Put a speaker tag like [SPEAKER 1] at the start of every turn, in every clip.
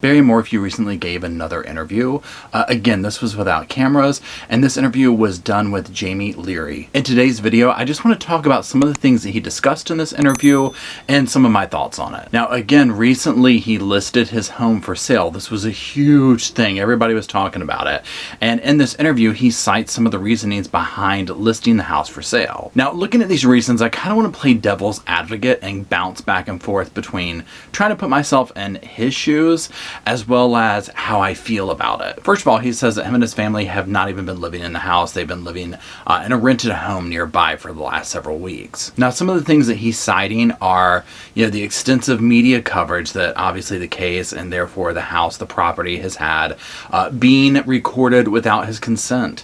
[SPEAKER 1] Barry Morphew recently gave another interview. Again, this was without cameras, and this interview was done with Jamie Leary. In today's video, I just want to talk about some of the things that he discussed in this interview and some of my thoughts on it. Now, again, recently he listed his home for sale. This was a huge thing. Everybody was talking about it. And in this interview, he cites some of the reasonings behind listing the house for sale. Now, looking at these reasons, I kind of want to play devil's advocate and bounce back and forth between trying to put myself in his shoes as well as how I feel about it. First of all, he says that him and his family have not even been living in the house. They've been living in a rented home nearby for the last several weeks. Now, some of the things that he's citing are, the extensive media coverage that obviously the case and therefore the house, the property has had, being recorded without his consent,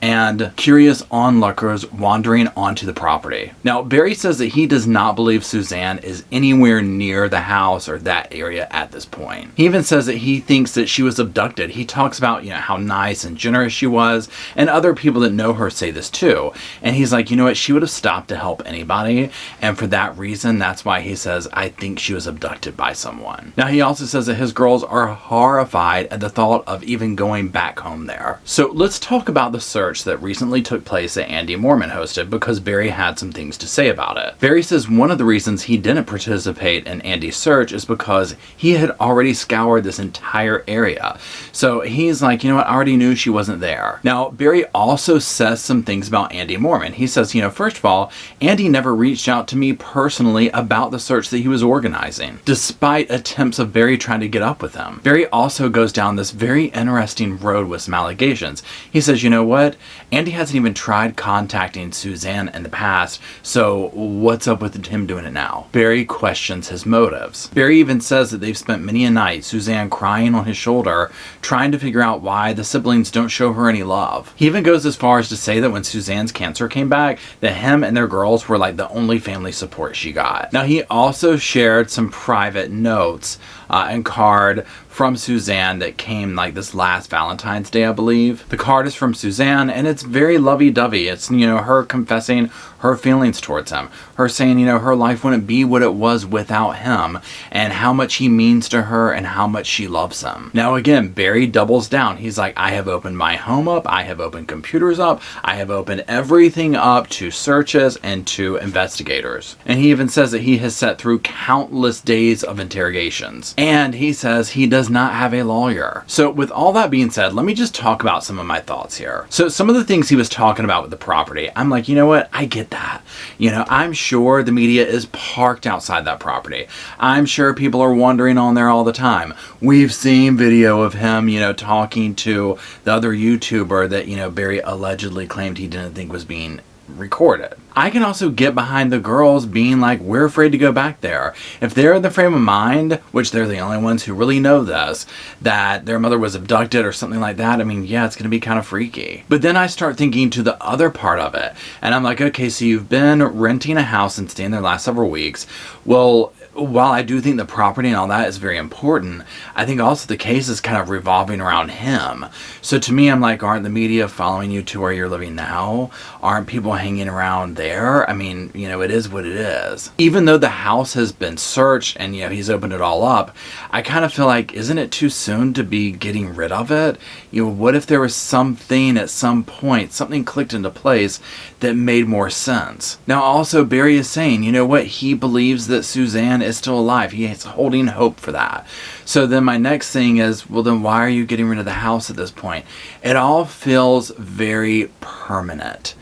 [SPEAKER 1] and curious onlookers wandering onto the property. Now, Barry says that he does not believe Suzanne is anywhere near the house or that area at this point. He even says that he thinks that she was abducted. He talks about, how nice and generous she was, and other people that know her say this too. And he's like, you know what, she would have stopped to help anybody, and for that reason, that's why he says, I think she was abducted by someone. Now, he also says that his girls are horrified at the thought of even going back home there. So let's talk about the search that recently took place that Andy Mormon hosted, because Barry had some things to say about it. Barry says one of the reasons he didn't participate in Andy's search is because he had already scoured this entire area. So he's like, I already knew she wasn't there. Now, Barry also says some things about Andy Mormon. He says, first of all, Andy never reached out to me personally about the search that he was organizing, despite attempts of Barry trying to get up with him. Barry also goes down this very interesting road with some allegations. He says, you know what? Andy hasn't even tried contacting Suzanne in the past, so what's up with him doing it now? Barry questions his motives. Barry even says that they've spent many a night, Suzanne crying on his shoulder, trying to figure out why the siblings don't show her any love. He even goes as far as to say that when Suzanne's cancer came back, that him and their girls were like the only family support she got. Now, he also shared some private notes and card from Suzanne that came like this last Valentine's Day, I believe. The card is from Suzanne, and it's very lovey-dovey. It's, her confessing her feelings towards him. Her saying, her life wouldn't be what it was without him, and how much he means to her and how much she loves him. Now, again, Barry doubles down. He's like, I have opened my home up. I have opened computers up. I have opened everything up to searches and to investigators. And he even says that he has sat through countless days of interrogations. And he says he does not have a lawyer. So with all that being said, let me just talk about some of my thoughts here. So some of the things he was talking about with the property, I'm like, you know what? I get that. I'm sure the media is parked outside that property. I'm sure people are wandering on there all the time. We've seen video of him, talking to the other YouTuber that, Barry allegedly claimed he didn't think was being recorded. I can also get behind the girls being like, we're afraid to go back there. If they're in the frame of mind, which they're the only ones who really know this, that their mother was abducted or something like that, yeah, it's going to be kind of freaky. But then I start thinking to the other part of it, and I'm like, okay, so you've been renting a house and staying there the last several weeks. Well, while I do think the property and all that is very important, I think also the case is kind of revolving around him. So to me, I'm like, aren't the media following you to where you're living now? Aren't people hanging around there? It is what it is. Even though the house has been searched and, he's opened it all up, I kind of feel like, isn't it too soon to be getting rid of it? What if there was something at some point, something clicked into place that made more sense? Now, also, Barry is saying, he believes that Suzanne is still alive. He is holding hope for that. So then my next thing is, well, then why are you getting rid of the house at this point? It all feels very permanent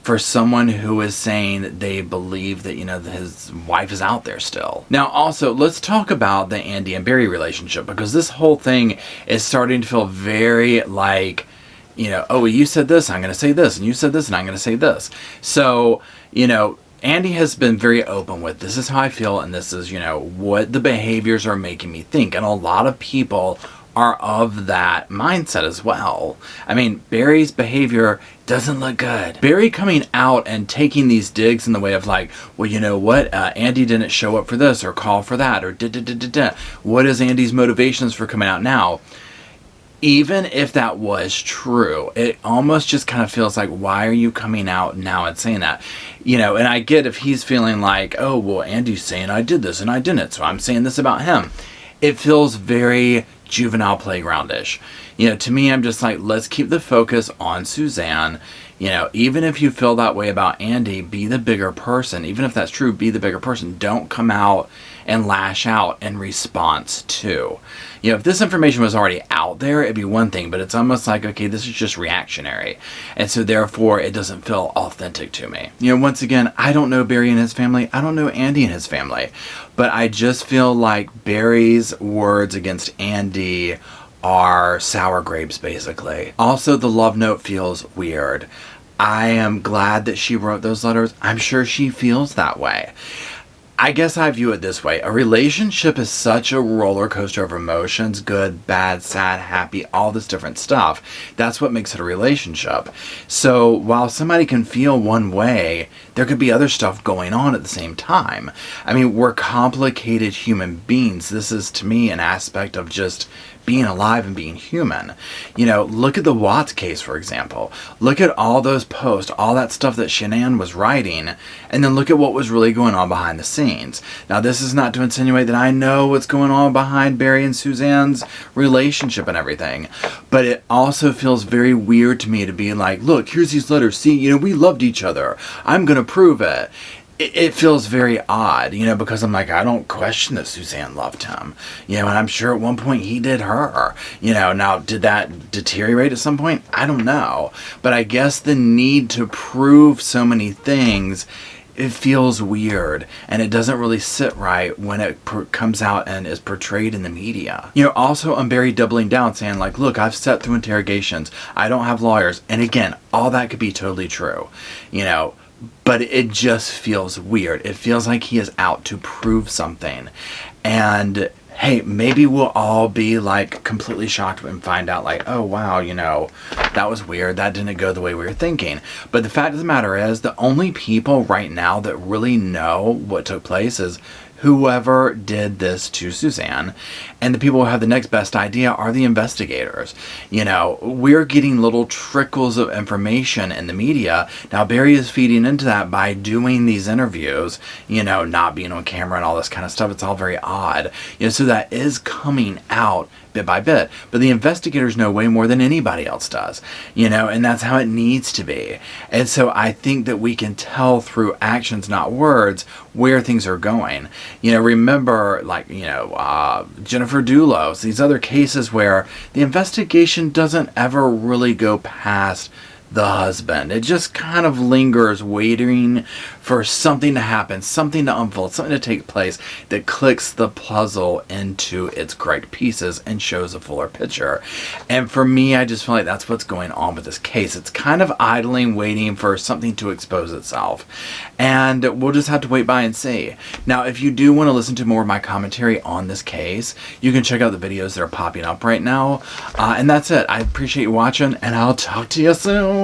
[SPEAKER 1] for someone who is saying that they believe that, his wife is out there still. Now, also, let's talk about the Andy and Barry relationship, because this whole thing is starting to feel very like, oh, you said this, I'm going to say this, and you said this, and I'm going to say this. So, Andy has been very open with, this is how I feel, and this is, what the behaviors are making me think. And a lot of people are of that mindset as well. Barry's behavior doesn't look good. Barry coming out and taking these digs in the way of like, well, you know what, Andy didn't show up for this or call for that or da-da-da-da-da. What is Andy's motivations for coming out now? Even if that was true, it almost just kind of feels like, why are you coming out now and saying that? And I get if he's feeling like, oh, well, Andy's saying I did this and I didn't, so I'm saying this about him. It feels very juvenile playgroundish. You know, to me, I'm just like, let's keep the focus on Suzanne. You know, even if you feel that way about Andy, be the bigger person. Even if that's true, be the bigger person. Don't come out and lash out in response to. You know, if this information was already out there, it'd be one thing, but it's almost like, okay, this is just reactionary. And so therefore, it doesn't feel authentic to me. You know, once again, I don't know Barry and his family. I don't know Andy and his family. But I just feel like Barry's words against Andy are sour grapes, basically. Also, the love note feels weird. I am glad that she wrote those letters. I'm sure she feels that way. I guess I view it this way. A relationship is such a roller coaster of emotions, good, bad, sad, happy, all this different stuff. That's what makes it a relationship. So while somebody can feel one way, there could be other stuff going on at the same time. I mean, we're complicated human beings. This is, to me, an aspect of just being alive and being human. You know, look at the Watts case, for example. Look at all those posts, all that stuff that Shanann was writing, and then look at what was really going on behind the scenes. Now, this is not to insinuate that I know what's going on behind Barry and Suzanne's relationship and everything, but it also feels very weird to me to be like, look, here's these letters. See, you know, we loved each other. I'm going to prove it. It feels very odd, you know, because I'm like, I don't question that Suzanne loved him, you know, and I'm sure at one point he did her, you know. Now, did that deteriorate at some point? I don't know. But I guess the need to prove so many things, it feels weird, and it doesn't really sit right when it comes out and is portrayed in the media. You know, also I'm Barry doubling down, saying like, look, I've sat through interrogations. I don't have lawyers. And again, all that could be totally true, you know. But it just feels weird. It feels like he is out to prove something. And hey, maybe we'll all be like completely shocked and find out like, oh wow, you know, that was weird. That didn't go the way we were thinking. But the fact of the matter is, the only people right now that really know what took place is whoever did this to Suzanne, and the people who have the next best idea are the investigators. You know, we're getting little trickles of information in the media. Now, Barry is feeding into that by doing these interviews, you know, not being on camera and all this kind of stuff. It's all very odd. You know, so that is coming out bit by bit. But the investigators know way more than anybody else does, you know, and that's how it needs to be. And so I think that we can tell through actions, not words, where things are going. You know, remember, like, you know, Jennifer Dulos, these other cases where the investigation doesn't ever really go past the husband. It just kind of lingers, waiting for something to happen, something to unfold, something to take place that clicks the puzzle into its correct pieces and shows a fuller picture. And for me, I just feel like that's what's going on with this case. It's kind of idling, waiting for something to expose itself. And we'll just have to wait by and see. Now, if you do want to listen to more of my commentary on this case, you can check out the videos that are popping up right now. And that's it. I appreciate you watching, and I'll talk to you soon.